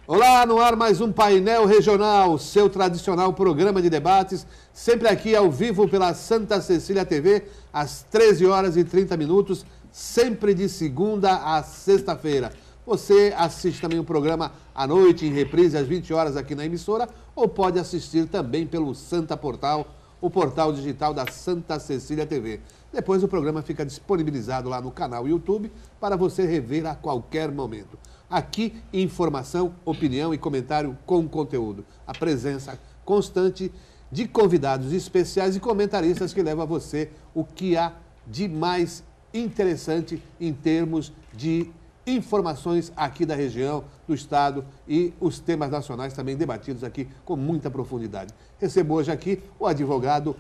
Olá, no ar mais um Painel Regional, seu tradicional programa de debates, sempre aqui ao vivo pela Santa Cecília TV, às 13 horas e 30 minutos, sempre de segunda a sexta-feira. Você assiste também o programa à noite, em reprise, às 20 horas aqui na emissora, ou pode assistir também pelo Santa Portal, o portal digital da Santa Cecília TV. Depois o programa fica disponibilizado lá no canal YouTube para você rever a qualquer momento. Aqui, informação, opinião e comentário com conteúdo. A presença constante de convidados especiais e comentaristas que levam a você o que há de mais interessante em termos de informações aqui da região, do estado e os temas nacionais também debatidos aqui com muita profundidade. Recebo hoje aqui o advogado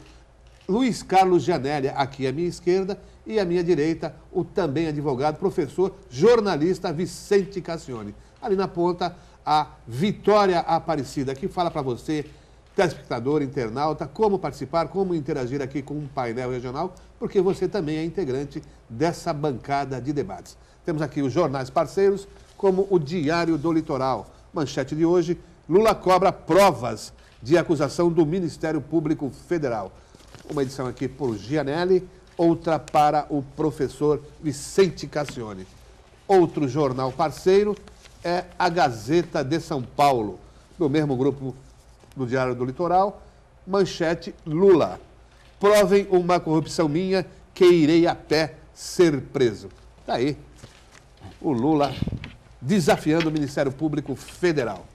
Luiz Carlos Gianelli, aqui à minha esquerda, e à minha direita, o também advogado, professor, jornalista Vicente Cassione. Ali na ponta, a Vitória Aparecida, que fala para você, telespectador, internauta, como participar, como interagir aqui com um painel regional, porque você também é integrante dessa bancada de debates. Temos aqui os jornais parceiros, como o Diário do Litoral. Manchete de hoje, Lula cobra provas de acusação do Ministério Público Federal. Uma edição aqui por Gianelli, outra para o professor Vicente Cassione. Outro jornal parceiro é a Gazeta de São Paulo, do mesmo grupo do Diário do Litoral. Manchete, Lula. Provem uma corrupção minha que irei a pé ser preso. Está aí o Lula desafiando o Ministério Público Federal.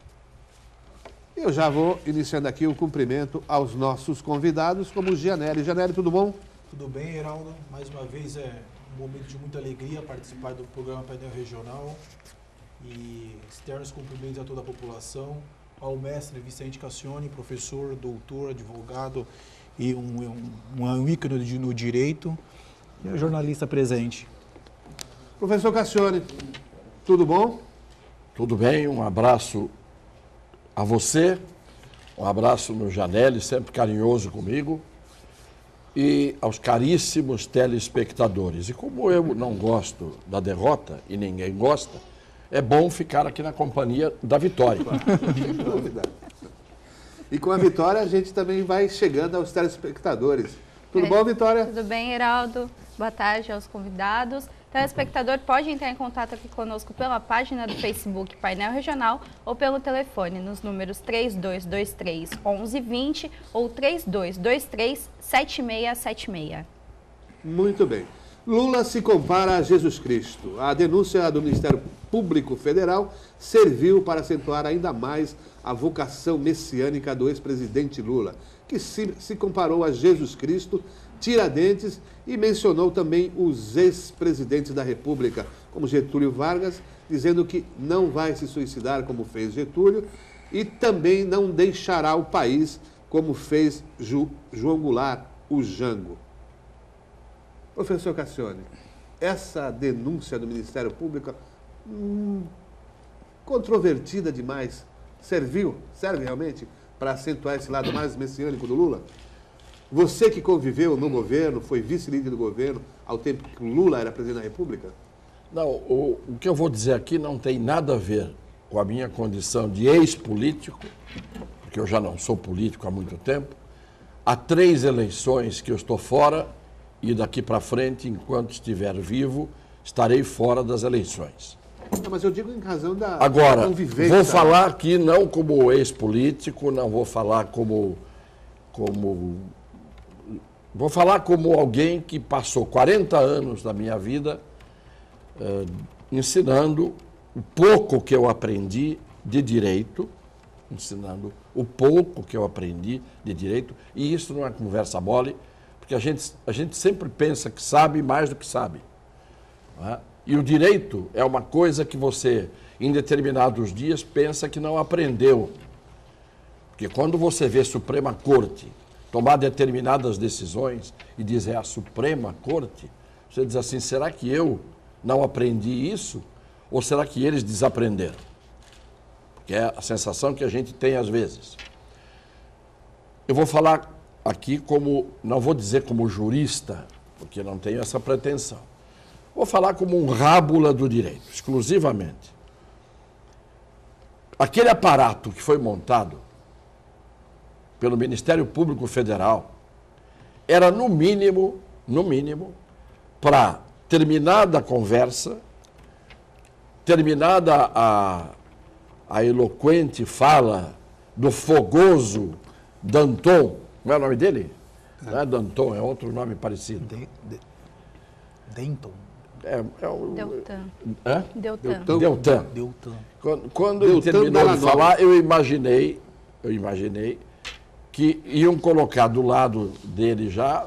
Eu já vou iniciando aqui o cumprimento aos nossos convidados, como o Gianelli. Gianelli, tudo bom? Tudo bem, Heraldo. Mais uma vez é um momento de muita alegria participar do programa Painel Regional e externos cumprimentos a toda a população, ao mestre Vicente Cassione, professor, doutor, advogado e um ícone no direito, e a jornalista presente. Professor Cassione, tudo bom? Tudo bem, um abraço a você, um abraço no Gianelli, sempre carinhoso comigo, e aos caríssimos telespectadores. E como eu não gosto da derrota, e ninguém gosta, é bom ficar aqui na companhia da vitória. Sem dúvida. E com a vitória a gente também vai chegando aos telespectadores. Tudo bom, Vitória? Tudo bem, Heraldo. Boa tarde aos convidados. O telespectador pode entrar em contato aqui conosco pela página do Facebook Painel Regional ou pelo telefone nos números 3223-1120 ou 3223-7676. Muito bem. Lula se compara a Jesus Cristo. A denúncia do Ministério Público Federal serviu para acentuar ainda mais a vocação messiânica do ex-presidente Lula, que se comparou a Jesus Cristo, Tiradentes, e mencionou também os ex-presidentes da República, como Getúlio Vargas, dizendo que não vai se suicidar como fez Getúlio e também não deixará o país como fez João Goulart, o Jango. Professor Cassione, essa denúncia do Ministério Público, controvertida demais, serve realmente para acentuar esse lado mais messiânico do Lula? Você que conviveu no governo, foi vice-líder do governo, ao tempo que o Lula era presidente da República? Não, o que eu vou dizer aqui não tem nada a ver com a minha condição de ex-político, porque eu já não sou político há muito tempo. Há 3 eleições que eu estou fora e daqui para frente, enquanto estiver vivo, estarei fora das eleições. Não, mas eu digo em razão da Agora, convivência. vou falar aqui não como ex-político, não vou falar Vou falar como alguém que passou 40 anos da minha vida ensinando o pouco que eu aprendi de direito, e isso não é conversa mole, porque a gente sempre pensa que sabe mais do que sabe. Não é? E o direito é uma coisa que você, em determinados dias, pensa que não aprendeu. Porque quando você vê Suprema Corte tomar determinadas decisões e diz é a Suprema Corte, você diz assim, será que eu não aprendi isso? Ou será que eles desaprenderam? Que é a sensação que a gente tem às vezes. Eu vou falar aqui como, não vou dizer como jurista, porque não tenho essa pretensão. Vou falar como um rábula do direito, exclusivamente. aquele aparato que foi montado pelo Ministério Público Federal era, no mínimo, para, terminada a conversa, terminada a eloquente fala do fogoso Danton, como é o nome dele? Não é Danton, é outro nome parecido. Denton. Deltan. Hã? Deltan. Deltan. Quando ele terminou de falar, eu imaginei que iam colocar do lado dele já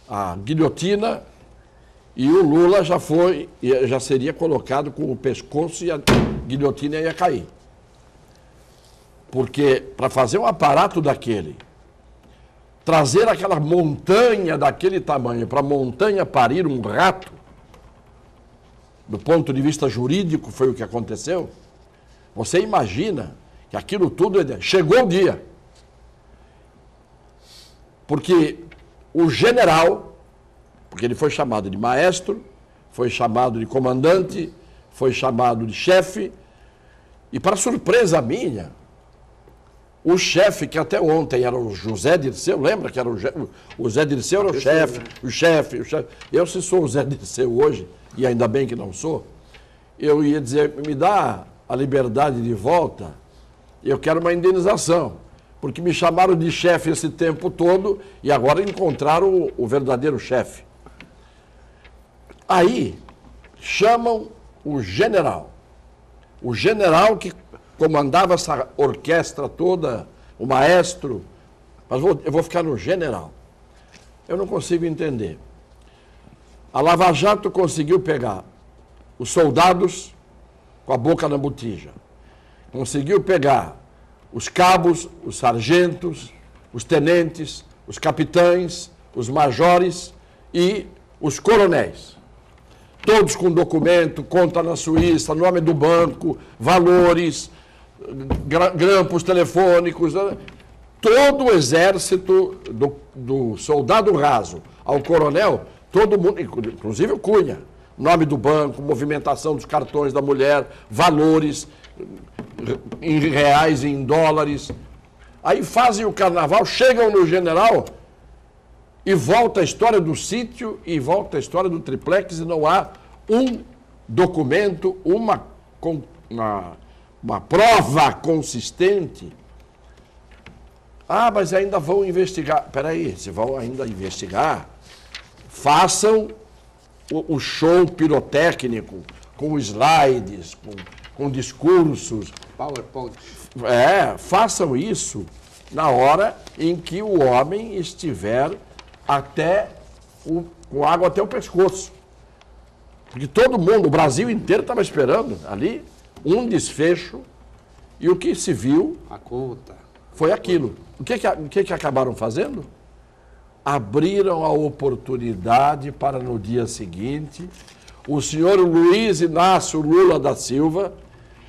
a guilhotina e o Lula já seria colocado com o pescoço e a guilhotina ia cair. Porque para fazer um aparato daquele, trazer aquela montanha daquele tamanho para a montanha parir um rato, do ponto de vista jurídico foi o que aconteceu, você imagina que aquilo tudo chegou o dia. Porque o general, porque ele foi chamado de maestro, foi chamado de comandante, foi chamado de chefe, e para surpresa minha, o chefe, que até ontem era o José Dirceu, lembra que era o Zé Dirceu era o chefe. Eu, se sou o Zé Dirceu hoje, e ainda bem que não sou, eu ia dizer, me dá a liberdade de volta, eu quero uma indenização, porque me chamaram de chefe esse tempo todo e agora encontraram o verdadeiro chefe. Aí chamam o general que comandava essa orquestra toda, o maestro, mas eu vou ficar no general. Eu não consigo entender. A Lava Jato conseguiu pegar os soldados com a boca na botija, conseguiu pegar os cabos, os sargentos, os tenentes, os capitães, os majores e os coronéis. Todos com documento, conta na Suíça, nome do banco, valores, grampos telefônicos, todo o exército, do soldado raso ao coronel, todo mundo, inclusive o Cunha, nome do banco, movimentação dos cartões da mulher, valores em reais e em dólares. Aí fazem o carnaval, chegam no general e volta a história do sítio e volta a história do triplex e não há um documento, uma prova consistente. Ah, mas ainda vão investigar. Espera aí, se vão ainda investigar, façam o show pirotécnico, com slides, com discursos. PowerPoint. Façam isso na hora em que o homem estiver com água até o pescoço. Porque todo mundo, o Brasil inteiro estava esperando ali um desfecho e o que se viu A conta. foi aquilo. O que acabaram fazendo? Abriram a oportunidade para no dia seguinte o senhor Luiz Inácio Lula da Silva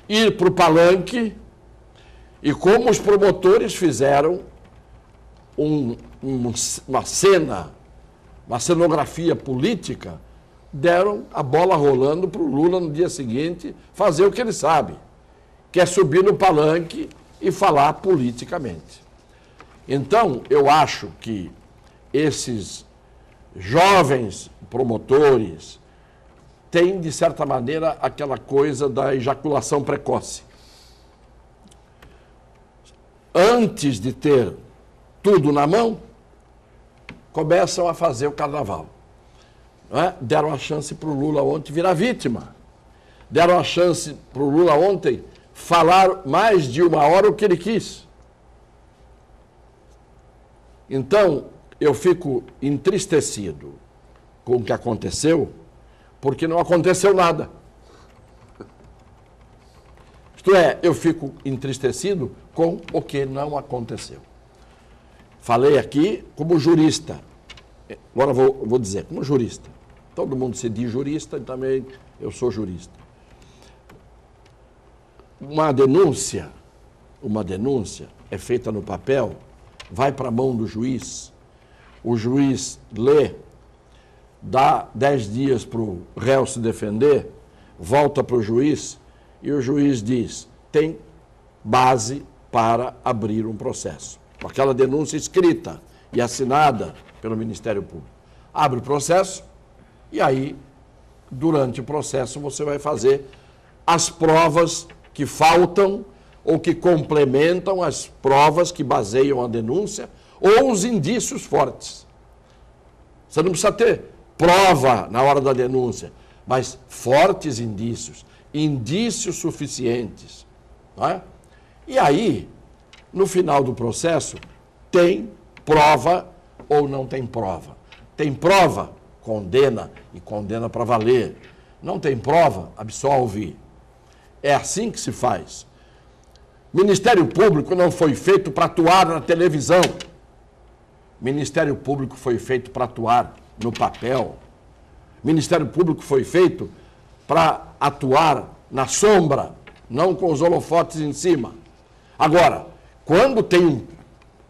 ir para o palanque e como os promotores fizeram uma cenografia política, deram a bola rolando para o Lula no dia seguinte fazer o que ele sabe, que é subir no palanque e falar politicamente. Então, eu acho que esses jovens promotores têm, de certa maneira, aquela coisa da ejaculação precoce. Antes de ter tudo na mão, começam a fazer o carnaval. Não é? Deram a chance para o Lula ontem virar vítima. Deram a chance para o Lula ontem falar mais de uma hora o que ele quis. Então, eu fico entristecido com o que aconteceu, porque não aconteceu nada. Isto é, eu fico entristecido com o que não aconteceu. Falei aqui como jurista. Agora vou dizer, como jurista. Todo mundo se diz jurista e também eu sou jurista. Uma denúncia é feita no papel, vai para a mão do juiz, o juiz lê, dá 10 dias para o réu se defender, volta para o juiz e o juiz diz, tem base para abrir um processo. Com aquela denúncia escrita e assinada pelo Ministério Público. Abre o processo e aí, durante o processo, você vai fazer as provas que faltam ou que complementam as provas que baseiam a denúncia ou os indícios fortes. Você não precisa ter prova na hora da denúncia, mas fortes indícios, indícios suficientes. Não é? E aí, no final do processo, tem prova ou não tem prova. Tem prova, condena e condena para valer. Não tem prova, absolve. É assim que se faz. Ministério Público não foi feito para atuar na televisão. Ministério Público foi feito para atuar no papel. Ministério Público foi feito para atuar na sombra, não com os holofotes em cima. Agora, quando tem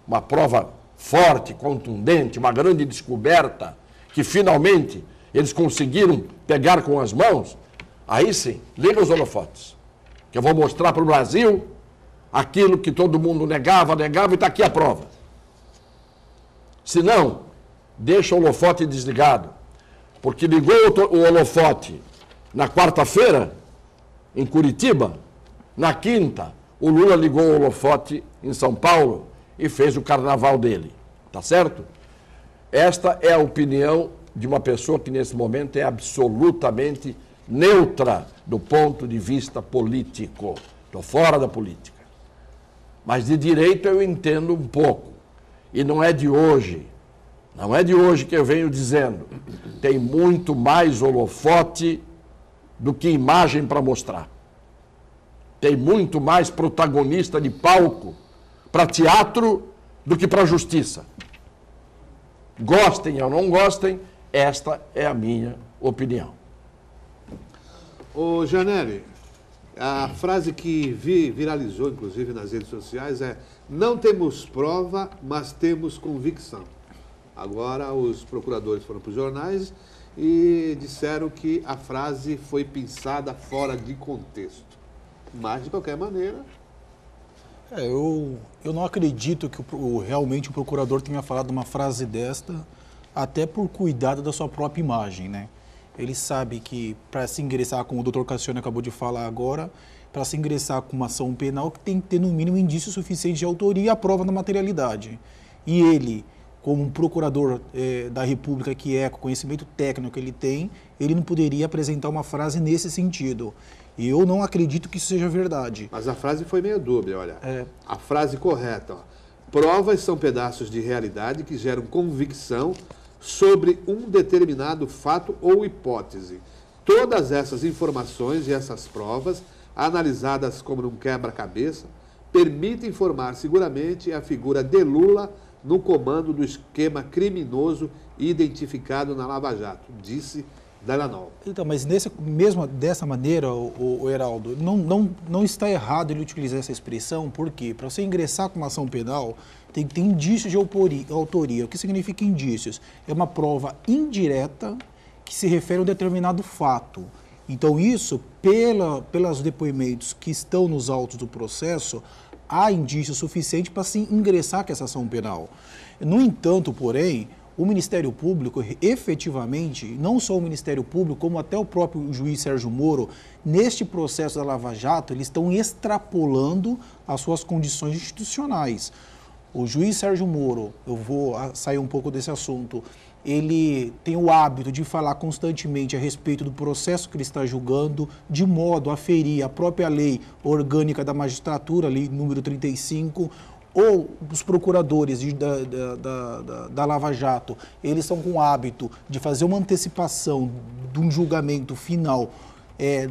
uma prova forte, contundente, uma grande descoberta, que finalmente eles conseguiram pegar com as mãos, aí sim, liga os holofotes. Que eu vou mostrar para o Brasil aquilo que todo mundo negava, e está aqui a prova. Se não, deixa o holofote desligado. Porque ligou o holofote na quarta-feira, em Curitiba, na quinta, o Lula ligou o holofote em São Paulo e fez o carnaval dele. Tá certo? Esta é a opinião de uma pessoa que nesse momento é absolutamente neutra do ponto de vista político. Estou fora da política. Mas de direito eu entendo um pouco. E não é de hoje. Não é de hoje que eu venho dizendo. Tem muito mais holofote do que imagem para mostrar. Tem muito mais protagonista de palco para teatro do que para justiça. Gostem ou não gostem, esta é a minha opinião. Ô, Janelli, a frase que viralizou, inclusive, nas redes sociais é: não temos prova, mas temos convicção. Agora, os procuradores foram para os jornais e disseram que a frase foi pensada fora de contexto. Mas, de qualquer maneira... Eu não acredito que realmente o procurador tenha falado uma frase desta, até por cuidado da sua própria imagem, né? Ele sabe que para se ingressar, como o doutor Cassiano acabou de falar agora, para se ingressar com uma ação penal, tem que ter no mínimo indício suficiente de autoria e a prova da materialidade. E ele, como um procurador da República que é, com o conhecimento técnico que ele tem, ele não poderia apresentar uma frase nesse sentido. E eu não acredito que isso seja verdade. Mas a frase foi meio dúbia, olha. A frase correta, ó. Provas são pedaços de realidade que geram convicção sobre um determinado fato ou hipótese. Todas essas informações e essas provas, analisadas como num quebra-cabeça, permitem formar seguramente a figura de Lula no comando do esquema criminoso identificado na Lava Jato, disse Dallagnol. Então, mas mesmo dessa maneira, o Heraldo, não está errado ele utilizar essa expressão, porque para você ingressar com uma ação penal, tem que ter indícios de autoria. O que significa indícios? É uma prova indireta que se refere a um determinado fato. Então, isso, pelos depoimentos que estão nos autos do processo, há indício suficiente para se ingressar com essa ação penal. No entanto, porém, o Ministério Público, efetivamente, não só o Ministério Público, como até o próprio juiz Sérgio Moro, neste processo da Lava Jato, eles estão extrapolando as suas condições institucionais. O juiz Sérgio Moro, eu vou sair um pouco desse assunto, ele tem o hábito de falar constantemente a respeito do processo que ele está julgando, de modo a ferir a própria lei orgânica da magistratura, lei número 35, ou os procuradores da Lava Jato, eles estão com o hábito de fazer uma antecipação de um julgamento final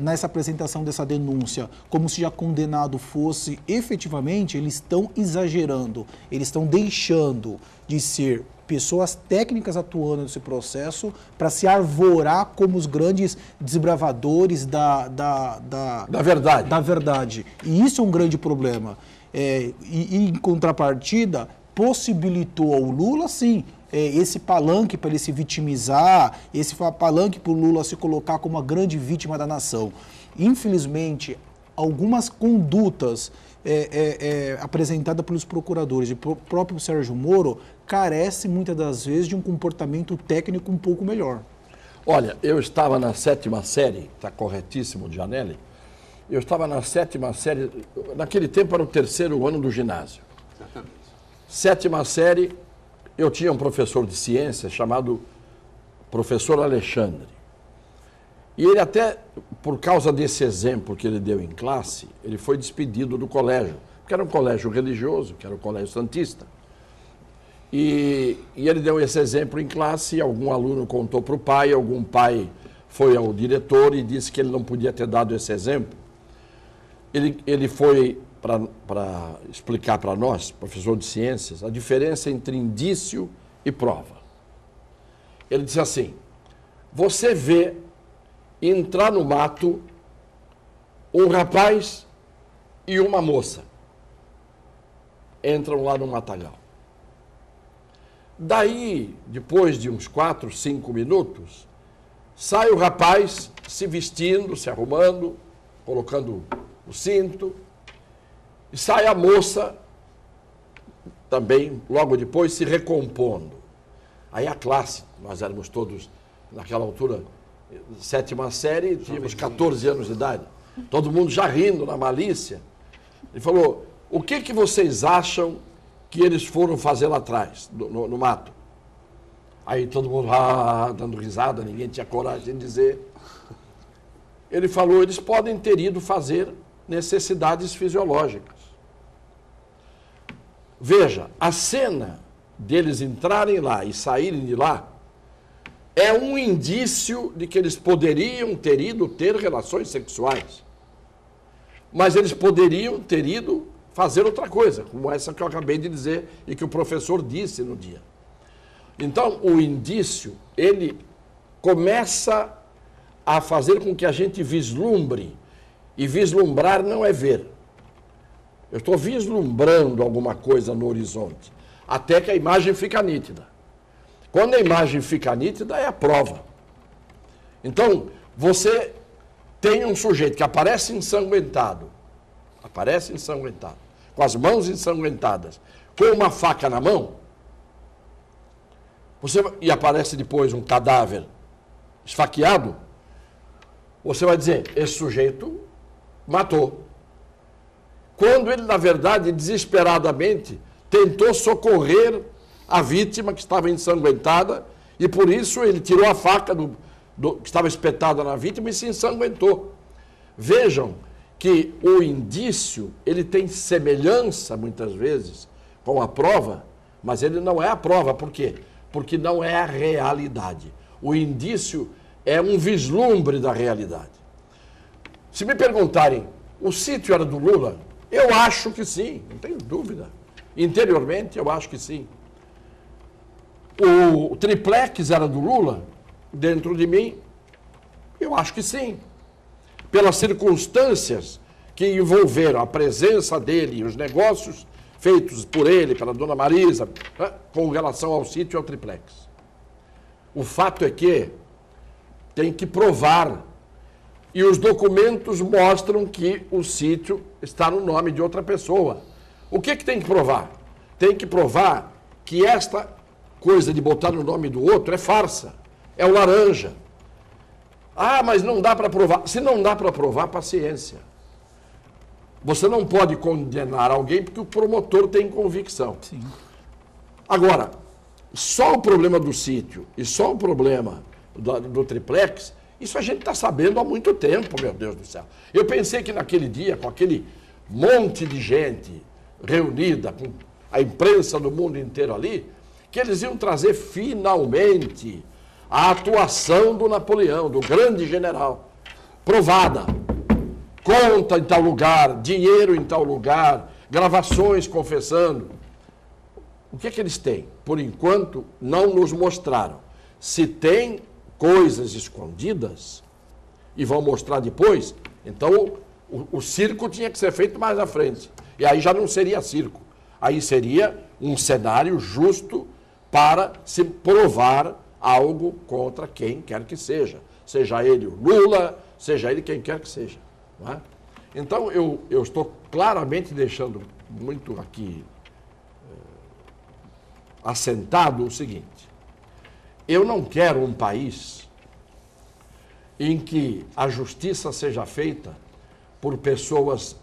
nessa apresentação dessa denúncia, como se já condenado fosse, efetivamente, eles estão exagerando, eles estão deixando de ser pessoas técnicas atuando nesse processo para se arvorar como os grandes desbravadores da verdade. E isso é um grande problema. E em contrapartida, possibilitou ao Lula, sim, esse palanque para ele se vitimizar, esse palanque para o Lula se colocar como a grande vítima da nação. Infelizmente, algumas condutas apresentada pelos procuradores e o próprio Sérgio Moro carece muitas das vezes de um comportamento técnico um pouco melhor. Olha, eu estava na 7ª série, está corretíssimo, Gianelli, eu estava na 7ª série, naquele tempo era o 3º ano do ginásio. Exatamente. 7ª série, eu tinha um professor de ciências chamado professor Alexandre. E ele até, por causa desse exemplo que ele deu em classe, ele foi despedido do colégio, porque era um colégio religioso, que era o Colégio Santista. E ele deu esse exemplo em classe, algum aluno contou para o pai, algum pai foi ao diretor e disse que ele não podia ter dado esse exemplo. Ele foi para explicar para nós, professor de ciências, a diferença entre indício e prova. Ele disse assim, você vê entrar no mato um rapaz e uma moça. Entram lá no matagal. Daí, depois de uns 4, 5 minutos, sai o rapaz se vestindo, se arrumando, colocando o cinto, e sai a moça também, logo depois, se recompondo. Aí a classe, nós éramos todos, naquela altura, 7ª série, tínhamos 14 anos de idade, todo mundo já rindo na malícia. Ele falou, o que vocês acham que eles foram fazer lá atrás, no mato? Aí todo mundo dando risada, ninguém tinha coragem de dizer. Ele falou, eles podem ter ido fazer necessidades fisiológicas. Veja, a cena deles entrarem lá e saírem de lá é um indício de que eles poderiam ter ido ter relações sexuais. Mas eles poderiam ter ido fazer outra coisa, como essa que eu acabei de dizer e que o professor disse no dia. Então, o indício, ele começa a fazer com que a gente vislumbre, e vislumbrar não é ver. Eu estou vislumbrando alguma coisa no horizonte, até que a imagem fica nítida. Quando a imagem fica nítida, é a prova. Então, você tem um sujeito que aparece ensanguentado, com as mãos ensanguentadas, com uma faca na mão, e aparece depois um cadáver esfaqueado, você vai dizer, esse sujeito matou. Quando ele, na verdade, desesperadamente, tentou socorrer a vítima que estava ensanguentada e, por isso, ele tirou a faca que estava espetada na vítima e se ensanguentou. Vejam que o indício, ele tem semelhança, muitas vezes, com a prova, mas ele não é a prova. Por quê? Porque não é a realidade. O indício é um vislumbre da realidade. Se me perguntarem, o sítio era do Lula? Eu acho que sim, não tenho dúvida. Interiormente, eu acho que sim. O triplex era do Lula? Dentro de mim, eu acho que sim. Pelas circunstâncias que envolveram a presença dele e os negócios feitos por ele, pela dona Marisa, com relação ao sítio e ao triplex. O fato é que tem que provar. E os documentos mostram que o sítio está no nome de outra pessoa. O que tem que provar? Tem que provar que esta coisa de botar no nome do outro é farsa, é o laranja. Ah, mas não dá para provar. Se não dá para provar, paciência. Você não pode condenar alguém porque o promotor tem convicção. Sim. Agora, só o problema do sítio e só o problema do triplex, isso a gente está sabendo há muito tempo, meu Deus do céu. Eu pensei que naquele dia, com aquele monte de gente reunida, com a imprensa do mundo inteiro ali, que eles iam trazer finalmente a atuação do Napoleão, do grande general, provada. Conta em tal lugar, dinheiro em tal lugar, gravações confessando. O que eles têm? Por enquanto, não nos mostraram. Se tem coisas escondidas, e vão mostrar depois, então o circo tinha que ser feito mais à frente. E aí já não seria circo. Aí seria um cenário justo para se provar algo contra quem quer que seja. Seja ele o Lula, seja ele quem quer que seja. Não é? Então eu estou claramente deixando muito aqui assentado o seguinte: eu não quero um país em que a justiça seja feita por pessoas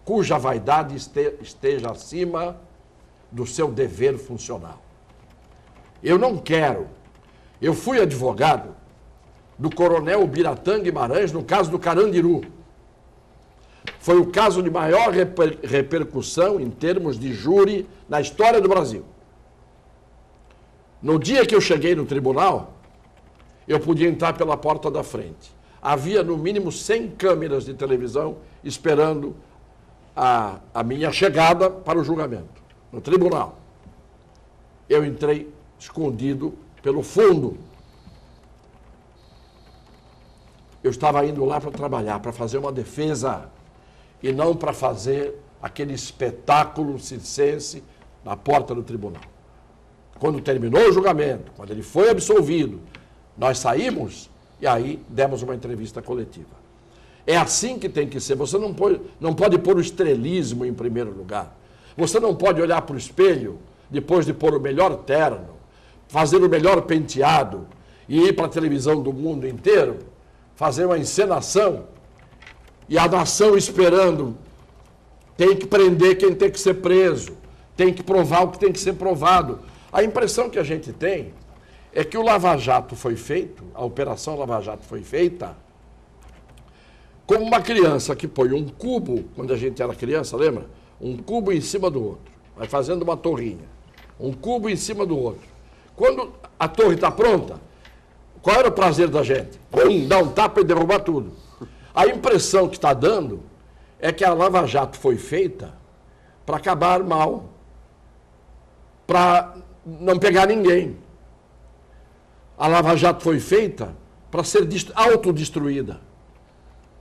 cuja vaidade esteja acima do seu dever funcional. Eu não quero. Eu fui advogado do coronel Biratã Guimarães no caso do Carandiru. Foi o caso de maior repercussão em termos de júri na história do Brasil. No dia que eu cheguei no tribunal, eu podia entrar pela porta da frente. Havia no mínimo 100 câmeras de televisão esperando a minha chegada para o julgamento, no tribunal. Eu entrei escondido pelo fundo. Eu estava indo lá para trabalhar, para fazer uma defesa e não para fazer aquele espetáculo circense na porta do tribunal. Quando terminou o julgamento, quando ele foi absolvido, nós saímos e aí demos uma entrevista coletiva. É assim que tem que ser. Você não pode pôr o estrelismo em primeiro lugar. Você não pode olhar para o espelho, depois de pôr o melhor terno, fazer o melhor penteado e ir para a televisão do mundo inteiro, fazer uma encenação e a nação esperando. Tem que prender quem tem que ser preso, tem que provar o que tem que ser provado. A impressão que a gente tem é que o Lava Jato foi feito, a Operação Lava Jato foi feita como uma criança que põe um cubo, quando a gente era criança, lembra? Um cubo em cima do outro, vai fazendo uma torrinha. Um cubo em cima do outro. Quando a torre está pronta, qual era o prazer da gente? Dar um tapa e derrubar tudo. A impressão que está dando é que a Lava Jato foi feita para acabar mal, para não pegar ninguém. A Lava Jato foi feita para ser autodestruída.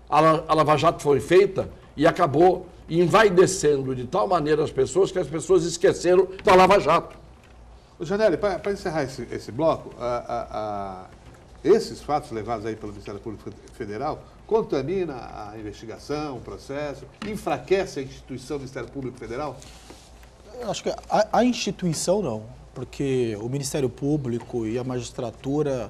A Lava Jato foi feita e acabou envaidecendo de tal maneira as pessoas que as pessoas esqueceram da Lava Jato. Janelli, para encerrar esse bloco, esses fatos levados aí pelo Ministério Público Federal contamina a investigação, o processo, enfraquece a instituição do Ministério Público Federal? Eu acho que a instituição não, porque o Ministério Público e a magistratura,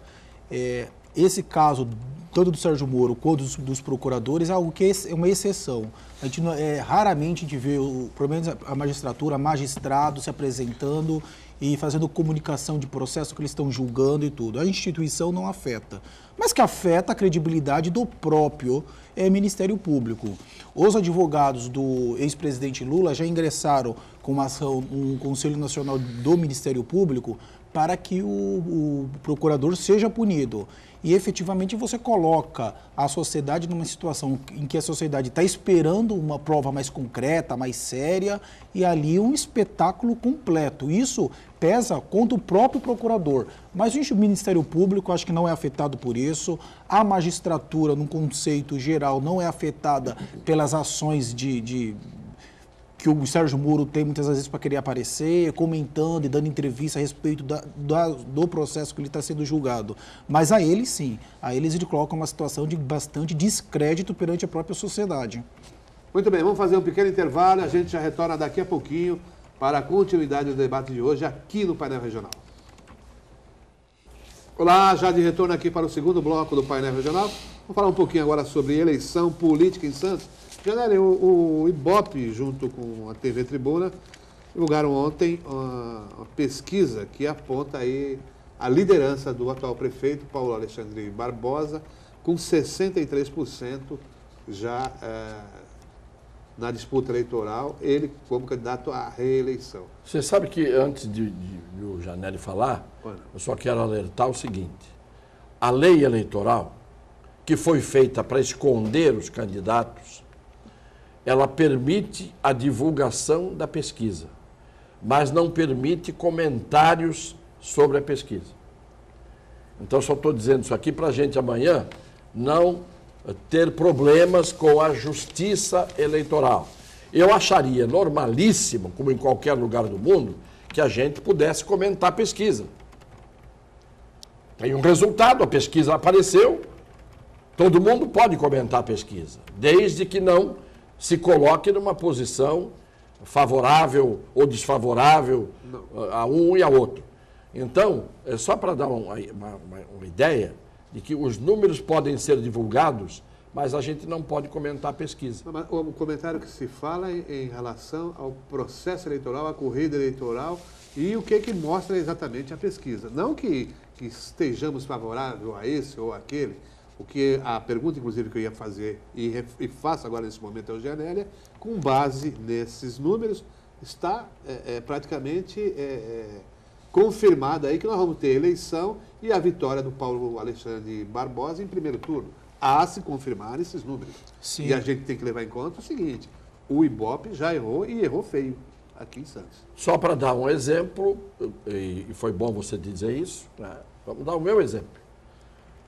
esse caso, tanto do Sérgio Moro quanto dos procuradores, é algo que é uma exceção. A gente raramente a gente vê, pelo menos a magistratura, magistrados se apresentando e fazendo comunicação de processo que eles estão julgando e tudo. A instituição não afeta, mas que afeta a credibilidade do próprio Ministério Público. Os advogados do ex-presidente Lula já ingressaram com uma ação no Conselho Nacional do Ministério Público para que o procurador seja punido. E efetivamente você coloca a sociedade numa situação em que a sociedade está esperando uma prova mais concreta, mais séria, e ali um espetáculo completo. Isso pesa contra o próprio procurador. Mas o Ministério Público acho que não é afetado por isso. A magistratura, num conceito geral, não é afetada pelas ações que o Sérgio Moro tem muitas vezes para querer aparecer, comentando e dando entrevista a respeito do processo que ele está sendo julgado. Mas a ele, sim, ele coloca uma situação de bastante descrédito perante a própria sociedade. Muito bem, vamos fazer um pequeno intervalo, a gente já retorna daqui a pouquinho para a continuidade do debate de hoje aqui no Painel Regional. Olá, já de retorno aqui para o segundo bloco do Painel Regional. Vamos falar um pouquinho agora sobre eleição política em Santos. Janelli, o Ibope, junto com a TV Tribuna, divulgaram ontem uma pesquisa que aponta aí a liderança do atual prefeito, Paulo Alexandre Barbosa, com 63% já na disputa eleitoral, ele como candidato à reeleição. Você sabe que antes de o Janelli falar, eu só quero alertar o seguinte: a lei eleitoral, que foi feita para esconder os candidatos, ela permite a divulgação da pesquisa, mas não permite comentários sobre a pesquisa. Então, só estou dizendo isso aqui para a gente amanhã não ter problemas com a justiça eleitoral. Eu acharia normalíssimo, como em qualquer lugar do mundo, que a gente pudesse comentar a pesquisa. Tem um resultado, a pesquisa apareceu, todo mundo pode comentar a pesquisa, desde que não se coloque numa posição favorável ou desfavorável a um e a outro. Então, é só para dar uma ideia de que os números podem ser divulgados, mas a gente não pode comentar a pesquisa. O comentário que se fala em relação ao processo eleitoral, à corrida eleitoral e o que mostra exatamente a pesquisa. Não que estejamos favoráveis a esse ou aquele. O que a pergunta, inclusive, que eu ia fazer e faço agora nesse momento ao Gianelli, com base nesses números, está praticamente confirmada aí que nós vamos ter eleição e a vitória do Paulo Alexandre Barbosa em primeiro turno. A se confirmar esses números. Sim. E a gente tem que levar em conta o seguinte, o Ibope já errou e errou feio aqui em Santos. Só para dar um exemplo, e foi bom você dizer isso, né? Vamos dar o meu exemplo.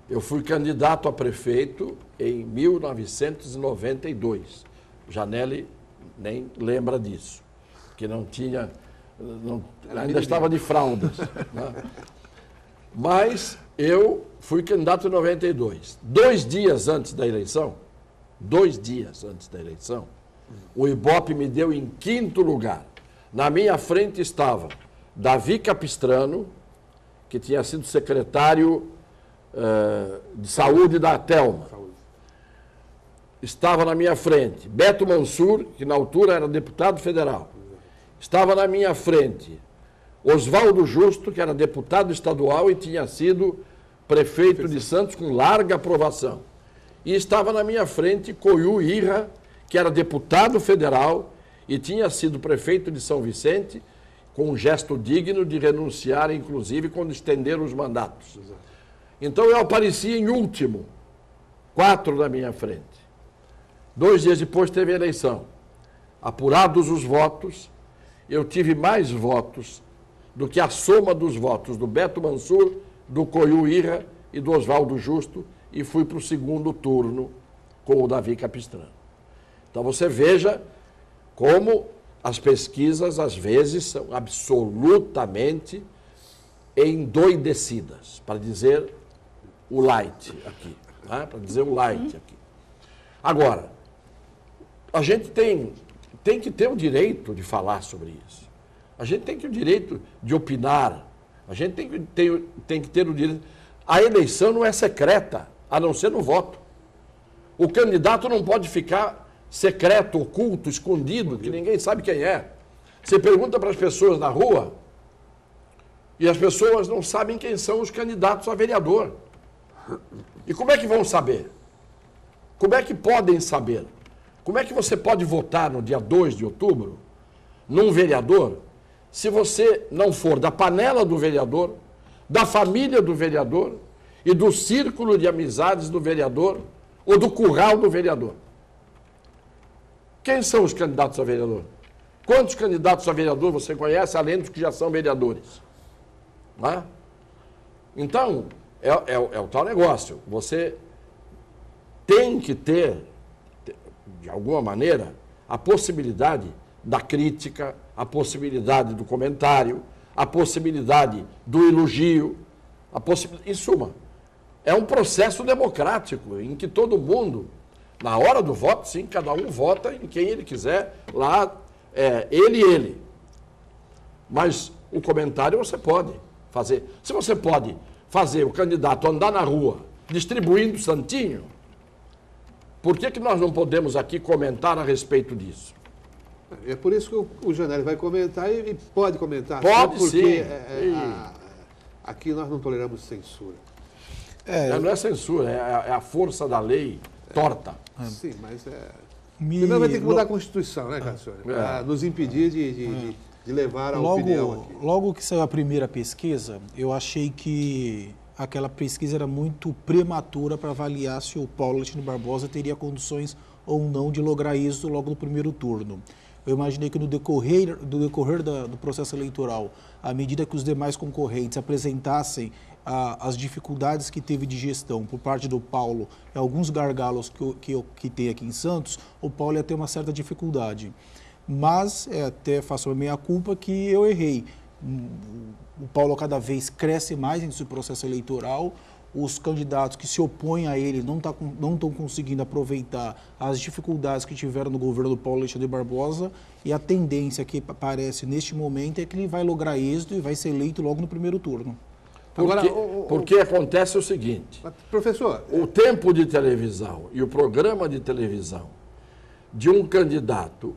Eu fui candidato a prefeito em 1992. Janelli nem lembra disso, que não tinha, ainda estava de fraldas. Né? Mas eu fui candidato em 92. 2 dias antes da eleição, o Ibope me deu em 5º lugar. Na minha frente estava Davi Capistrano, que tinha sido secretário de saúde da Telma. Estava na minha frente Beto Mansur, que na altura era deputado federal. Estava na minha frente Oswaldo Justo, que era deputado estadual e tinha sido prefeito de Santos com larga aprovação. E estava na minha frente Coiu Irra, que era deputado federal e tinha sido prefeito de São Vicente, com um gesto digno de renunciar, inclusive, quando estenderam os mandatos. Então eu apareci em último, 4 na minha frente. 2 dias depois teve a eleição. Apurados os votos, eu tive mais votos do que a soma dos votos do Beto Mansur, do Coiu Irra e do Oswaldo Justo, e fui para o 2º turno com o Davi Capistrano. Então você veja como as pesquisas, às vezes, são absolutamente endoidecidas, para dizer o light aqui. Né? Para dizer o light aqui. Agora, a gente tem que ter o direito de falar sobre isso. A gente tem que ter o direito de opinar. A gente tem que ter o direito... A eleição não é secreta, a não ser no voto. O candidato não pode ficar secreto, oculto, escondido, que ninguém sabe quem é. Você pergunta para as pessoas na rua e as pessoas não sabem quem são os candidatos a vereador. E como é que vão saber? Como é que podem saber? Como é que você pode votar no dia 2 de outubro num vereador se você não for da panela do vereador, da família do vereador e do círculo de amizades do vereador ou do curral do vereador? Quem são os candidatos a vereador? Quantos candidatos a vereador você conhece, além dos que já são vereadores? Não é? Então, é o tal negócio. Você tem que ter, de alguma maneira, a possibilidade da crítica, a possibilidade do comentário, a possibilidade do elogio, em suma, é um processo democrático em que todo mundo, na hora do voto, sim, cada um vota em quem ele quiser, lá, ele. Mas o comentário você pode fazer. Se você pode fazer o candidato andar na rua distribuindo santinho, por que nós não podemos aqui comentar a respeito disso? É por isso que o Gianelli vai comentar e pode comentar. Pode, porque sim. Aqui nós não toleramos censura. Não é censura, é a força da lei torta. Sim, mas primeiro vai ter que mudar a Constituição, né, Cassione? Para nos impedir de levar a opinião aqui. Logo que saiu a primeira pesquisa, eu achei que aquela pesquisa era muito prematura para avaliar se o Paulo Alexandre Barbosa teria condições ou não de lograr êxito logo no primeiro turno. Eu imaginei que no decorrer do processo eleitoral, à medida que os demais concorrentes apresentassem as dificuldades que teve de gestão por parte do Paulo e alguns gargalos que tem aqui em Santos, o Paulo ia ter uma certa dificuldade. Mas até faço a minha culpa que eu errei. O Paulo cada vez cresce mais nesse processo eleitoral, os candidatos que se opõem a ele não estão conseguindo aproveitar as dificuldades que tiveram no governo do Paulo Alexandre Barbosa, e a tendência que parece neste momento é que ele vai lograr êxito e vai ser eleito logo no primeiro turno. Porque acontece o seguinte, professor, o tempo de televisão e o programa de televisão de um candidato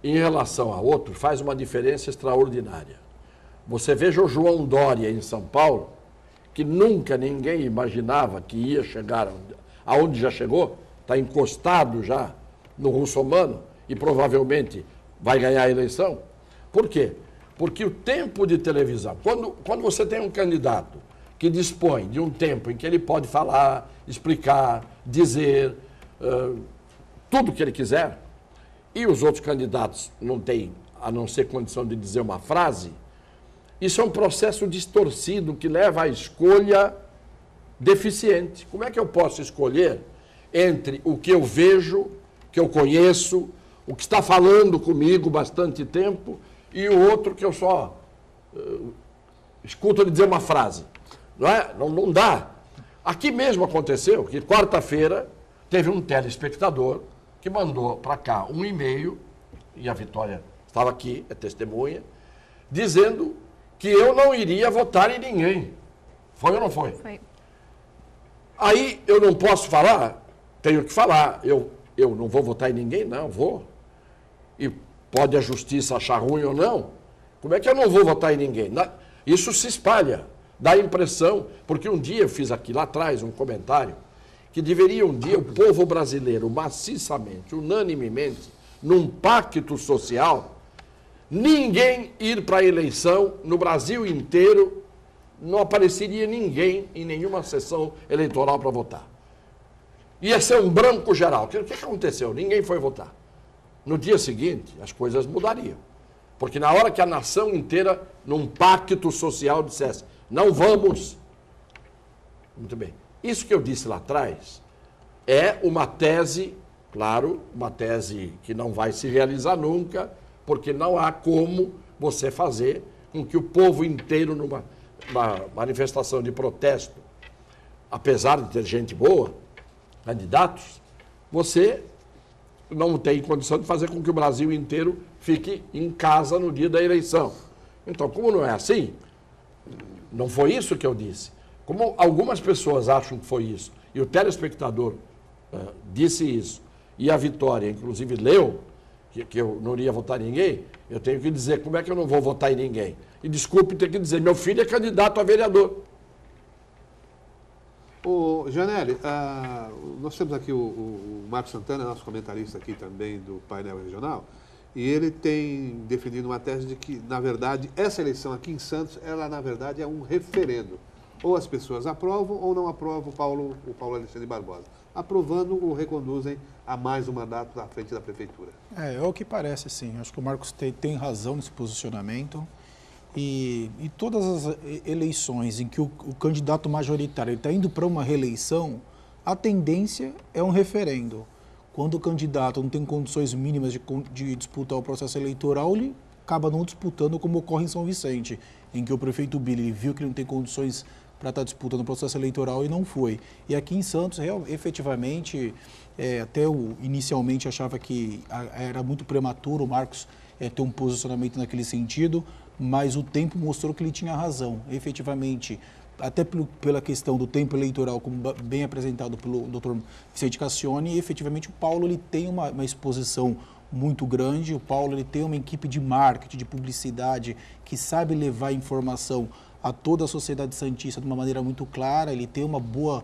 em relação a outro faz uma diferença extraordinária. Você veja o João Dória em São Paulo, que nunca ninguém imaginava que ia chegar aonde já chegou, está encostado já no russomano e provavelmente vai ganhar a eleição. Por quê? Porque o tempo de televisão, quando você tem um candidato que dispõe de um tempo em que ele pode falar, explicar, dizer tudo o que ele quiser, e os outros candidatos não têm, a não ser condição de dizer uma frase, isso é um processo distorcido que leva à escolha deficiente. Como é que eu posso escolher entre o que eu vejo, que eu conheço, o que está falando comigo bastante tempo, e o outro que eu só escuto ele dizer uma frase? Não é? Não dá. Aqui mesmo aconteceu que quarta-feira teve um telespectador que mandou para cá um e-mail, e a Vitória estava aqui, é testemunha, dizendo que eu não iria votar em ninguém. Foi ou não foi? Foi. Aí eu não posso falar? Tenho que falar. Eu não vou votar em ninguém? Não, vou. E pode a justiça achar ruim ou não? Como é que eu não vou votar em ninguém? Isso se espalha, dá a impressão, porque um dia eu fiz aqui lá atrás um comentário, que deveria um dia o povo brasileiro, maciçamente, unanimemente, num pacto social, ninguém ir para a eleição no Brasil inteiro, não apareceria ninguém em nenhuma sessão eleitoral para votar. Ia ser um branco geral. O que aconteceu? Ninguém foi votar. No dia seguinte, as coisas mudariam. Porque na hora que a nação inteira, num pacto social, dissesse, não vamos. Muito bem. Isso que eu disse lá atrás é uma tese, claro, uma tese que não vai se realizar nunca, porque não há como você fazer com que o povo inteiro, numa manifestação de protesto, apesar de ter gente boa, candidatos, você não tem condição de fazer com que o Brasil inteiro fique em casa no dia da eleição. Então, como não é assim, não foi isso que eu disse. Como algumas pessoas acham que foi isso, e o telespectador disse isso, e a Vitória, inclusive, leu, que eu não iria votar em ninguém, eu tenho que dizer como é que eu não vou votar em ninguém. E desculpe ter que dizer, meu filho é candidato a vereador. Ô, Janelli, nós temos aqui o Marcos Santana, nosso comentarista aqui também do painel regional, e ele tem definido uma tese de que, na verdade, essa eleição aqui em Santos, ela, na verdade, é um referendo. Ou as pessoas aprovam ou não aprovam o Paulo Alexandre Barbosa. Aprovando, o reconduzem a mais um mandato à frente da prefeitura. É o que parece, sim. Acho que o Marcos tem razão nesse posicionamento. E todas as eleições em que o candidato majoritário está indo para uma reeleição, a tendência é um referendo. Quando o candidato não tem condições mínimas de disputar o processo eleitoral, ele acaba não disputando, como ocorre em São Vicente, em que o prefeito Billy viu que não tem condições para estar disputando o processo eleitoral e não foi. E aqui em Santos, efetivamente, até eu inicialmente achava que era muito prematuro o Marcos ter um posicionamento naquele sentido, mas o tempo mostrou que ele tinha razão. Efetivamente, até pela questão do tempo eleitoral, como bem apresentado pelo Dr. Vicente Cassione, efetivamente o Paulo ele tem uma exposição muito grande, o Paulo ele tem uma equipe de marketing, de publicidade, que sabe levar informação a toda a sociedade santista de uma maneira muito clara, ele tem uma boa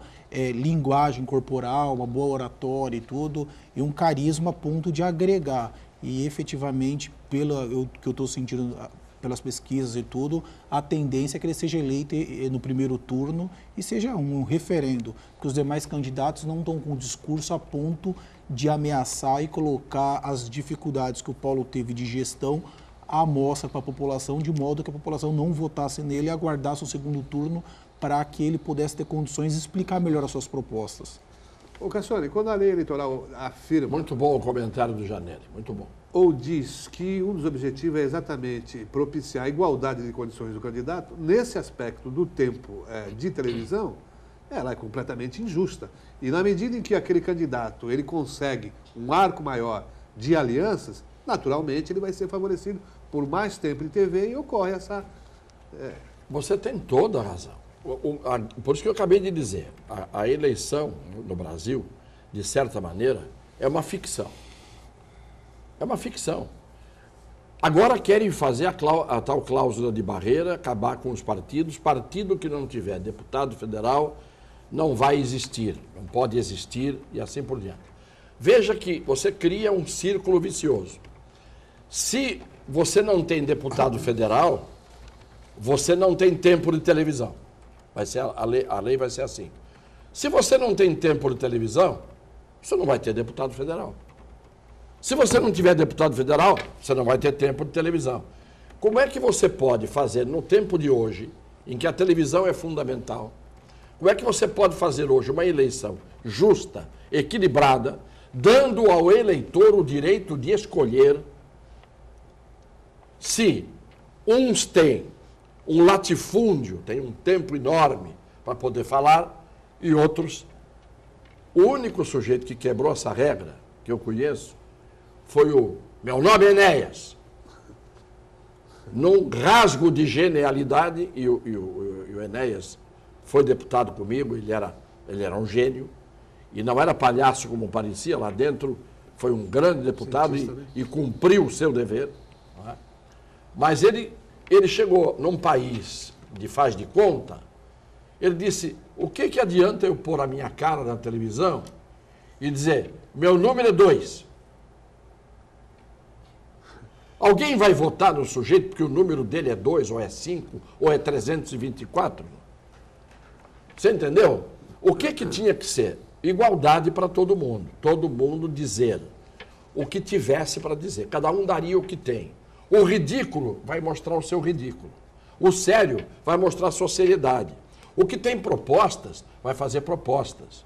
linguagem corporal, uma boa oratória e tudo, e um carisma a ponto de agregar. E efetivamente, que eu estou sentindo pelas pesquisas e tudo, a tendência é que ele seja eleito no primeiro turno e seja um referendo, porque os demais candidatos não estão com o discurso a ponto de ameaçar e colocar as dificuldades que o Paulo teve de gestão à mostra para a população, de modo que a população não votasse nele e aguardasse o segundo turno para que ele pudesse ter condições de explicar melhor as suas propostas. Ô, Cassione, quando a lei eleitoral afirma... Muito bom o comentário do Janelli, muito bom. Ou diz que um dos objetivos é exatamente propiciar a igualdade de condições do candidato, nesse aspecto do tempo de televisão, ela é completamente injusta. E na medida em que aquele candidato ele consegue um arco maior de alianças, naturalmente ele vai ser favorecido por mais tempo de TV e ocorre essa... Você tem toda a razão. Por isso que eu acabei de dizer, a eleição no Brasil, de certa maneira, é uma ficção. É uma ficção. Agora querem fazer a tal cláusula de barreira, acabar com os partidos. Partido que não tiver deputado federal não vai existir, não pode existir e assim por diante. Veja que você cria um círculo vicioso. Se você não tem deputado federal, você não tem tempo de televisão. Vai ser a lei vai ser assim. Se você não tem tempo de televisão, você não vai ter deputado federal. Se você não tiver deputado federal, você não vai ter tempo de televisão. Como é que você pode fazer no tempo de hoje, em que a televisão é fundamental, como é que você pode fazer hoje uma eleição justa, equilibrada, dando ao eleitor o direito de escolher se uns têm um latifúndio, têm um tempo enorme para poder falar, e outros, o único sujeito que quebrou essa regra, que eu conheço, foi o meu nome é Enéas. Num rasgo de genialidade, e o Enéas foi deputado comigo, ele era um gênio, e não era palhaço como parecia, lá dentro foi um grande deputado e cumpriu o seu dever. Não é? Mas ele chegou num país de faz de conta, ele disse, o que adianta eu pôr a minha cara na televisão e dizer, meu número é 2. Alguém vai votar no sujeito porque o número dele é 2, ou é 5, ou é 324? Você entendeu? O que tinha que ser? Igualdade para todo mundo dizer o que tivesse para dizer. Cada um daria o que tem. O ridículo vai mostrar o seu ridículo. O sério vai mostrar a sua seriedade. O que tem propostas vai fazer propostas.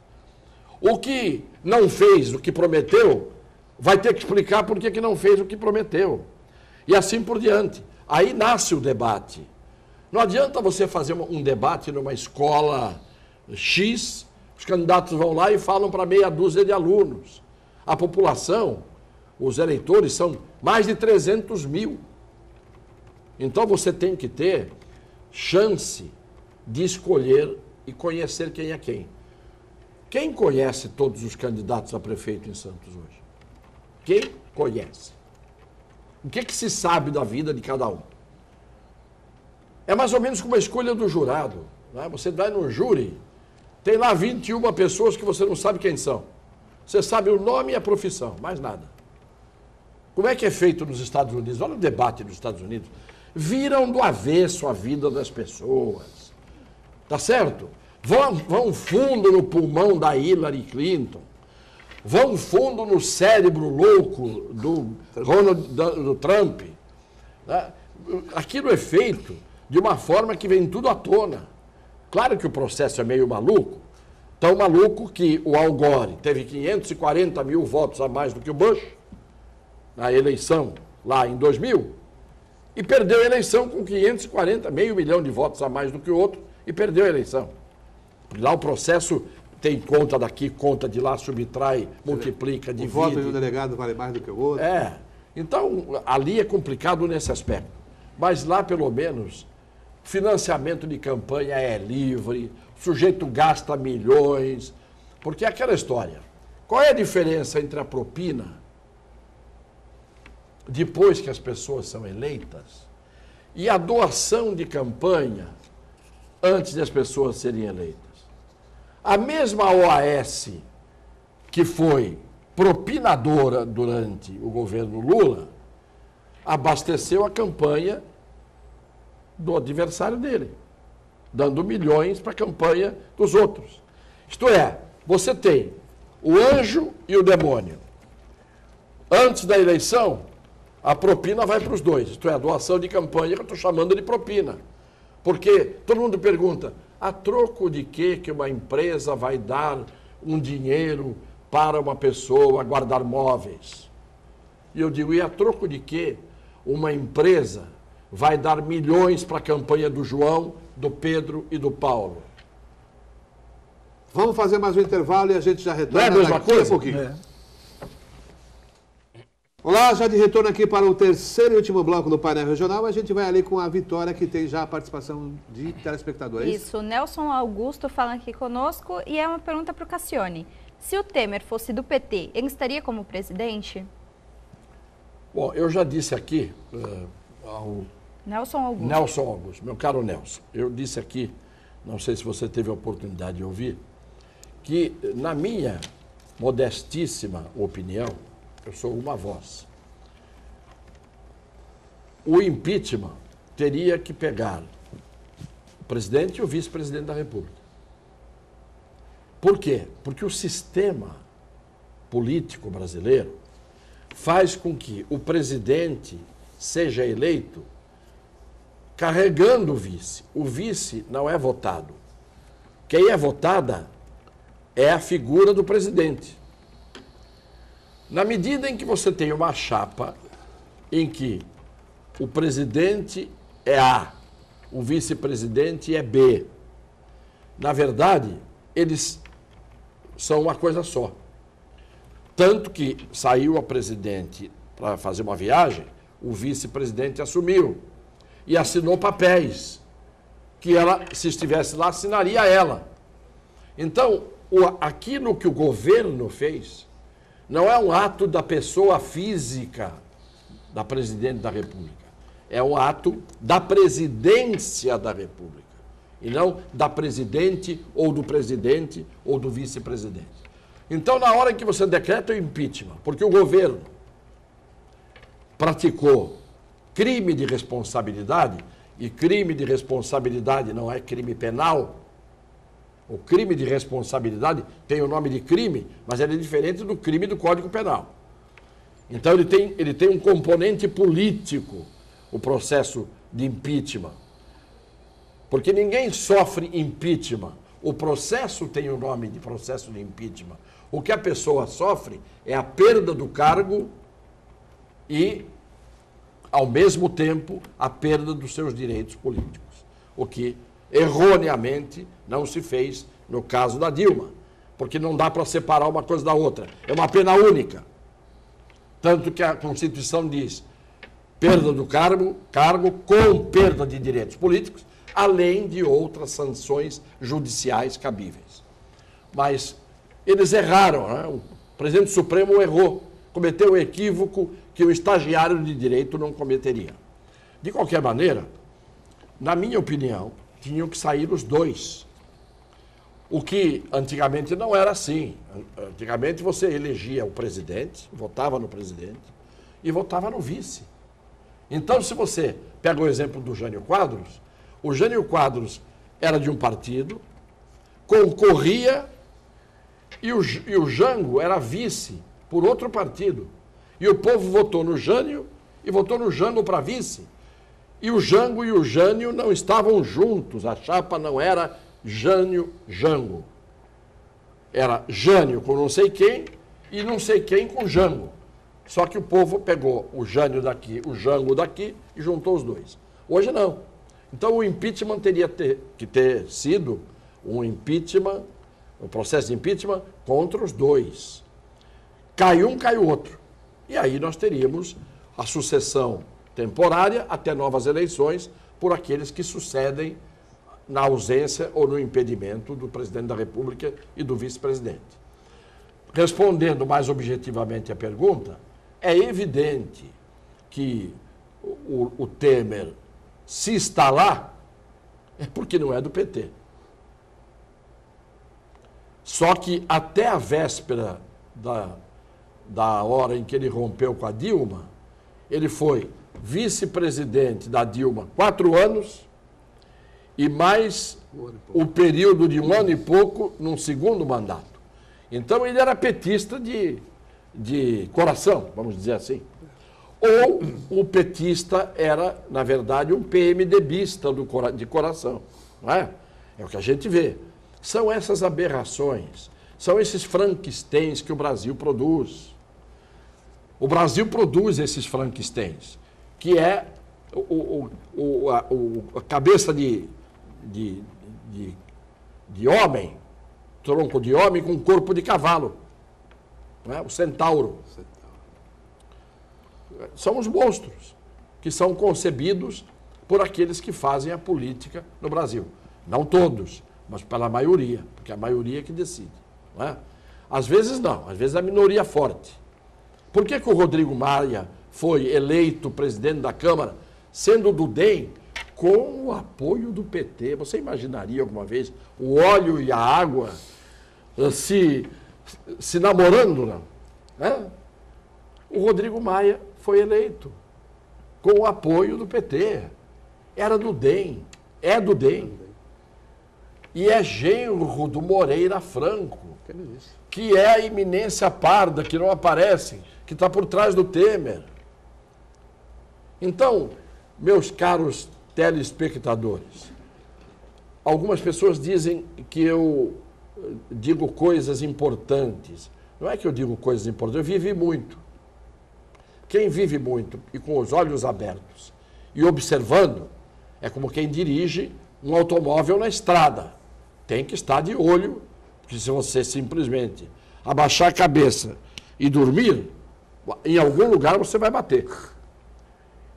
O que não fez o que prometeu vai ter que explicar por que não fez o que prometeu. E assim por diante. Aí nasce o debate. Não adianta você fazer um debate numa escola X, os candidatos vão lá e falam para meia dúzia de alunos. A população, os eleitores, são mais de 300 mil. Então você tem que ter chance de escolher e conhecer quem é quem. Quem conhece todos os candidatos a prefeito em Santos hoje? Quem conhece? O que se sabe da vida de cada um? É mais ou menos como a escolha do jurado. Né? Você vai no júri, tem lá 21 pessoas que você não sabe quem são. Você sabe o nome e a profissão, mais nada. Como é que é feito nos Estados Unidos? Olha o debate dos Estados Unidos. Viram do avesso a vida das pessoas. Tá certo? Vão fundo no pulmão da Hillary Clinton. Vão fundo no cérebro louco do Trump. Aquilo é feito de uma forma que vem tudo à tona. Claro que o processo é meio maluco, tão maluco que o Al Gore teve 540 mil votos a mais do que o Bush na eleição lá em 2000 e perdeu a eleição com 540, meio milhão de votos a mais do que o outro e perdeu a eleição. Lá o processo tem conta daqui, conta de lá, subtrai, multiplica, divide. O voto de um delegado vale mais do que o outro. Então, ali é complicado nesse aspecto. Mas lá, pelo menos, financiamento de campanha é livre, o sujeito gasta milhões. Porque é aquela história. Qual é a diferença entre a propina, depois que as pessoas são eleitas, e a doação de campanha antes de as pessoas serem eleitas? A mesma OAS que foi propinadora durante o governo Lula, abasteceu a campanha do adversário dele, dando milhões para a campanha dos outros. Isto é, você tem o anjo e o demônio. Antes da eleição, a propina vai para os dois, isto é, a doação de campanha que eu estou chamando de propina. Porque todo mundo pergunta, a troco de que uma empresa vai dar um dinheiro para uma pessoa guardar móveis? E eu digo, e a troco de que uma empresa vai dar milhões para a campanha do João, do Pedro e do Paulo? Vamos fazer mais um intervalo e a gente já retorna. Não é a mesma daqui a coisa? pouquinho. É. Olá, já de retorno aqui para o terceiro e último bloco do painel regional. A gente vai ali com a Vitória, que tem já a participação de telespectadores. Isso, o Nelson Augusto fala aqui conosco e é uma pergunta para o Cassione. Se o Temer fosse do PT, ele estaria como presidente? Bom, eu já disse aqui ao Nelson Augusto. Nelson Augusto, meu caro Nelson, eu disse aqui, não sei se você teve a oportunidade de ouvir, que na minha modestíssima opinião, eu sou uma voz, o impeachment teria que pegar o presidente e o vice-presidente da República. Por quê? Porque o sistema político brasileiro faz com que o presidente seja eleito carregando o vice. O vice não é votado. Quem é votada é a figura do presidente. Na medida em que você tem uma chapa em que o presidente é A, o vice-presidente é B, na verdade, eles são uma coisa só. Tanto que saiu a presidente para fazer uma viagem, o vice-presidente assumiu e assinou papéis que ela, se estivesse lá, assinaria ela. Então, aquilo que o governo fez não é um ato da pessoa física da presidente da República. É um ato da presidência da República. E não da presidente ou do vice-presidente. Então, na hora que você decreta o impeachment, porque o governo praticou crime de responsabilidade, e crime de responsabilidade não é crime penal, o crime de responsabilidade tem o nome de crime, mas ele é diferente do crime do Código Penal. Então, ele tem um componente político, o processo de impeachment. Porque ninguém sofre impeachment. O processo tem o nome de processo de impeachment. O que a pessoa sofre é a perda do cargo e, ao mesmo tempo, a perda dos seus direitos políticos. O que, erroneamente, não se fez no caso da Dilma. Porque não dá para separar uma coisa da outra. É uma pena única. Tanto que a Constituição diz perda do cargo com perda de direitos políticos, além de outras sanções judiciais cabíveis. Mas eles erraram, né? O presidente Supremo errou, cometeu um equívoco que o estagiário de direito não cometeria. De qualquer maneira, na minha opinião, tinham que sair os dois. O que antigamente não era assim. Antigamente você elegia o presidente, votava no presidente e votava no vice. Então, se você pega o exemplo do Jânio Quadros, o Jânio Quadros era de um partido, concorria e o Jango era vice por outro partido. E o povo votou no Jânio e votou no Jango para vice. E o Jango e o Jânio não estavam juntos, a chapa não era Jânio-Jango. Era Jânio com não sei quem e não sei quem com Jango. Só que o povo pegou o Jânio daqui, o Jango daqui e juntou os dois. Hoje não. Então o impeachment teria que ter sido um impeachment, um processo de impeachment contra os dois. Cai um, cai o outro. E aí nós teríamos a sucessão temporária até novas eleições por aqueles que sucedem na ausência ou no impedimento do presidente da República e do vice-presidente. Respondendo mais objetivamente a pergunta, é evidente que o Temer, se está lá, é porque não é do PT. Só que até a véspera da hora em que ele rompeu com a Dilma, ele foi vice-presidente da Dilma 4 anos e mais o período de 1 ano e pouco num segundo mandato. Então ele era petista de coração, vamos dizer assim. Ou o petista era, na verdade, um PMDBista de coração. Não é? É o que a gente vê. São essas aberrações, são esses Frankensteins que o Brasil produz. O Brasil produz esses Frankensteins, que é a cabeça de homem tronco de homem com corpo de cavalo. Não é? O centauro. São os monstros que são concebidos por aqueles que fazem a política no Brasil. Não todos, mas pela maioria, porque é a maioria que decide. Não é? Às vezes não, às vezes a minoria forte. Por que o Rodrigo Maia foi eleito presidente da Câmara, sendo do DEM, com o apoio do PT? Você imaginaria alguma vez o óleo e a água se namorando, não? É? O Rodrigo Maia foi eleito com o apoio do PT. Era do DEM, é do DEM. E é genro do Moreira Franco, que é a iminência parda, que não aparece, que está por trás do Temer. Então, meus caros telespectadores, algumas pessoas dizem que eu digo coisas importantes. Não é que eu digo coisas importantes, eu vivi muito. Quem vive muito e com os olhos abertos e observando, é como quem dirige um automóvel na estrada. Tem que estar de olho, porque se você simplesmente abaixar a cabeça e dormir, em algum lugar você vai bater.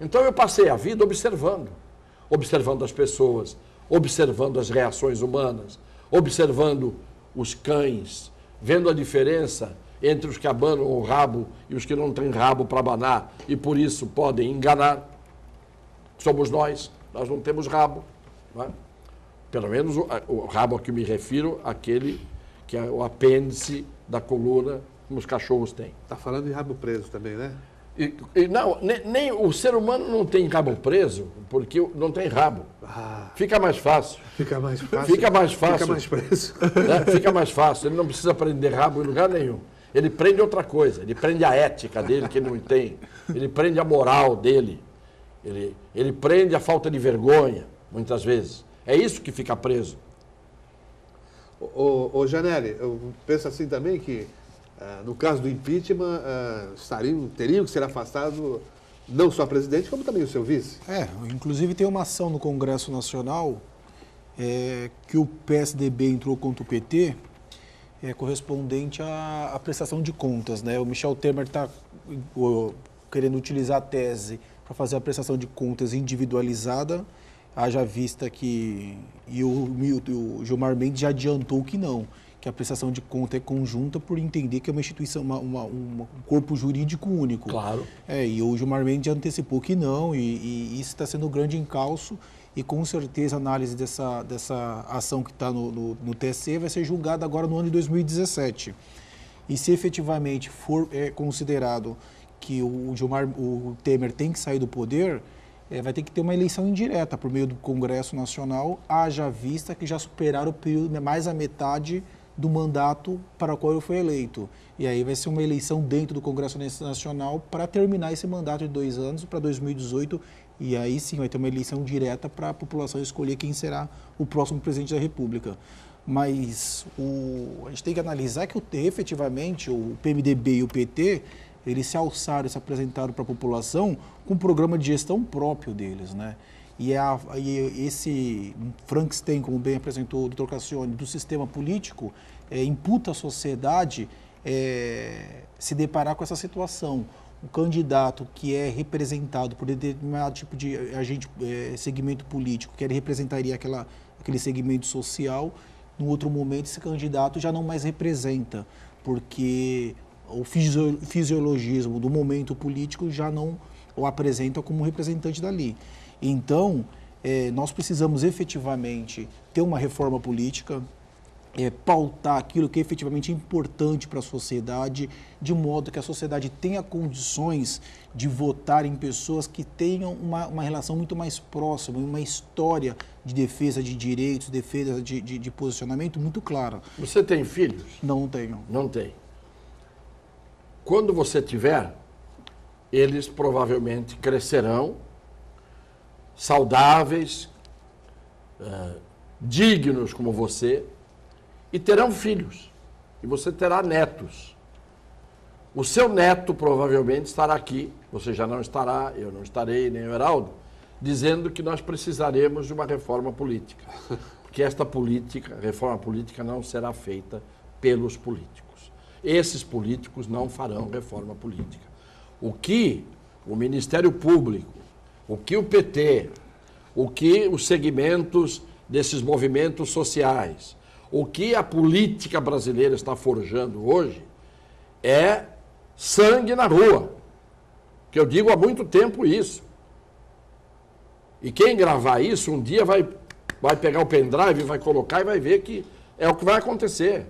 Então eu passei a vida observando as pessoas, observando as reações humanas, observando os cães, vendo a diferença entre os que abanam o rabo e os que não têm rabo para abanar e por isso podem enganar. Somos nós não temos rabo. Não é? Pelo menos o rabo a que me refiro, aquele que é o apêndice da coluna, como os cachorros têm. Está falando de rabo preso também, né? Não, nem o ser humano não tem rabo preso, porque não tem rabo. Fica mais fácil. Fica mais fácil. Fica mais fácil. Fica mais preso. Fica mais fácil. Ele não precisa prender rabo em lugar nenhum. Ele prende outra coisa. Ele prende a ética dele, que ele não tem. Ele prende a moral dele. Ele prende a falta de vergonha, muitas vezes. É isso que fica preso. Ô Janelli, eu penso assim também que, no caso do impeachment, teriam que ser afastados não só o presidente, como também o seu vice. Inclusive tem uma ação no Congresso Nacional que o PSDB entrou contra o PT, correspondente à prestação de contas, né? O Michel Temer está querendo utilizar a tese para fazer a prestação de contas individualizada, haja vista que o Gilmar Mendes já adiantou que não, que a prestação de conta é conjunta por entender que é uma instituição, um corpo jurídico único. Claro. E o Gilmar Mendes já antecipou que não, e isso está sendo um grande encalço, e com certeza a análise dessa ação que está no TSE vai ser julgada agora no ano de 2017. E se efetivamente for considerado que o Temer tem que sair do poder, vai ter que ter uma eleição indireta por meio do Congresso Nacional, haja vista que já superaram o período, mais a metade do mandato para o qual ele foi eleito. E aí vai ser uma eleição dentro do Congresso Nacional para terminar esse mandato de 2 anos, para 2018, e aí sim vai ter uma eleição direta para a população escolher quem será o próximo presidente da República. Mas a gente tem que analisar que efetivamente o PMDB e o PT, eles se alçaram, se apresentaram para a população com um programa de gestão próprio deles, né? E esse Frankenstein, como bem apresentou o Dr. Cassione, do sistema político, imputa à sociedade se deparar com essa situação. O candidato que é representado por determinado tipo de segmento político, que ele representaria aquele segmento social, no outro momento esse candidato já não mais representa, porque o fisiologismo do momento político já não o apresenta como representante dali. Então, nós precisamos efetivamente ter uma reforma política, pautar aquilo que é efetivamente importante para a sociedade, de modo que a sociedade tenha condições de votar em pessoas que tenham uma relação muito mais próxima, uma história de defesa de direitos, defesa de posicionamento muito clara. Você tem filhos? Não tenho. Não tem. Quando você tiver, eles provavelmente crescerão saudáveis, dignos como você, e terão filhos. E você terá netos. O seu neto provavelmente estará aqui, você já não estará, eu não estarei, nem o Heraldo, dizendo que nós precisaremos de uma reforma política. que esta política, reforma política, não será feita pelos políticos. Esses políticos não farão reforma política. O que o Ministério Público, o que o PT, o que os segmentos desses movimentos sociais, o que a política brasileira está forjando hoje é sangue na rua. Que eu digo há muito tempo isso. E quem gravar isso, um dia vai pegar o pendrive, vai colocar e vai ver que é o que vai acontecer.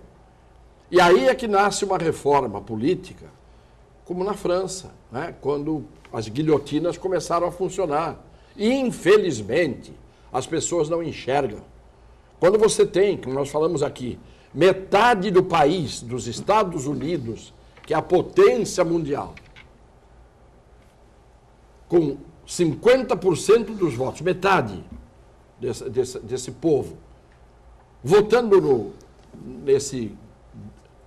E aí é que nasce uma reforma política, como na França, né? Quando as guilhotinas começaram a funcionar. E, infelizmente, as pessoas não enxergam. Quando você tem, como nós falamos aqui, metade do país, dos Estados Unidos, que é a potência mundial, com 50% dos votos, metade desse povo, votando nesse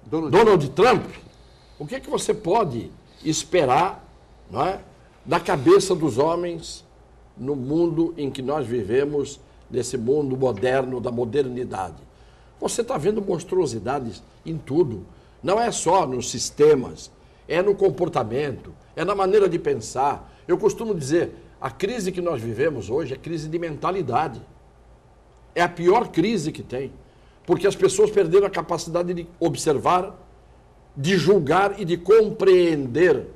Donald Trump, o que é que você pode esperar, não é, da cabeça dos homens no mundo em que nós vivemos, nesse mundo moderno, da modernidade? Você está vendo monstruosidades em tudo. Não é só nos sistemas, é no comportamento, é na maneira de pensar. Eu costumo dizer, a crise que nós vivemos hoje é crise de mentalidade. É a pior crise que tem, porque as pessoas perderam a capacidade de observar, de julgar e de compreender.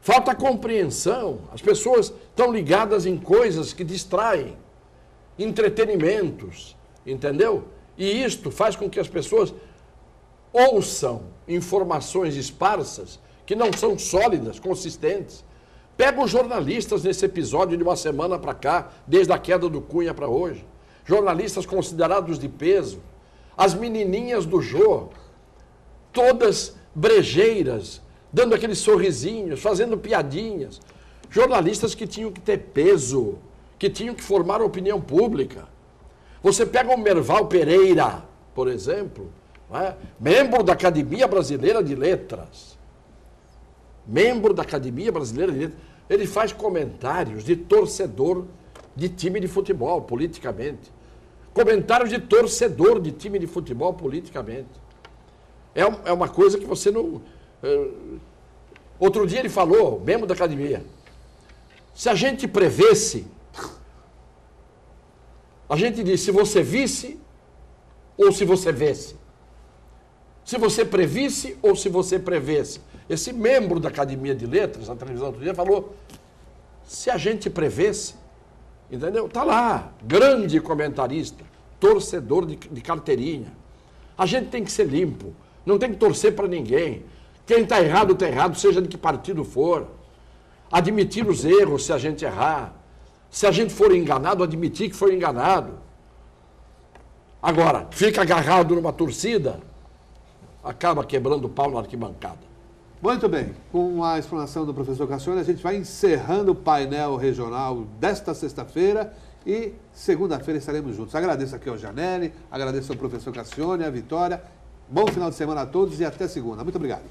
Falta compreensão. As pessoas estão ligadas em coisas que distraem, entretenimentos, entendeu? E isto faz com que as pessoas ouçam informações esparsas que não são sólidas, consistentes. Pega os jornalistas nesse episódio de uma semana para cá, desde a queda do Cunha para hoje. Jornalistas considerados de peso. As menininhas do Jô, todas brejeiras, dando aqueles sorrisinhos, fazendo piadinhas. Jornalistas que tinham que ter peso, que tinham que formar opinião pública. Você pega o Merval Pereira, por exemplo, né? Membro da Academia Brasileira de Letras. Membro da Academia Brasileira de Letras. Ele faz comentários de torcedor de time de futebol, politicamente. Comentários de torcedor de time de futebol, politicamente. É uma coisa que você não... Outro dia ele falou, membro da Academia, se a gente prevesse, a gente diz se você visse ou se você vesse. Se você previsse ou se você prevesse. Esse membro da Academia de Letras, na televisão outro dia, falou, se a gente prevesse, entendeu? Está lá, grande comentarista, torcedor de carteirinha. A gente tem que ser limpo, não tem que torcer para ninguém. Quem está errado, seja de que partido for. Admitir os erros se a gente errar. Se a gente for enganado, admitir que foi enganado. Agora, fica agarrado numa torcida, acaba quebrando o pau na arquibancada. Muito bem, com a explanação do professor Cassione, a gente vai encerrando o painel regional desta sexta-feira e segunda-feira estaremos juntos. Agradeço aqui ao Janelli, agradeço ao professor Cassione, a Vitória. Bom final de semana a todos e até segunda. Muito obrigado.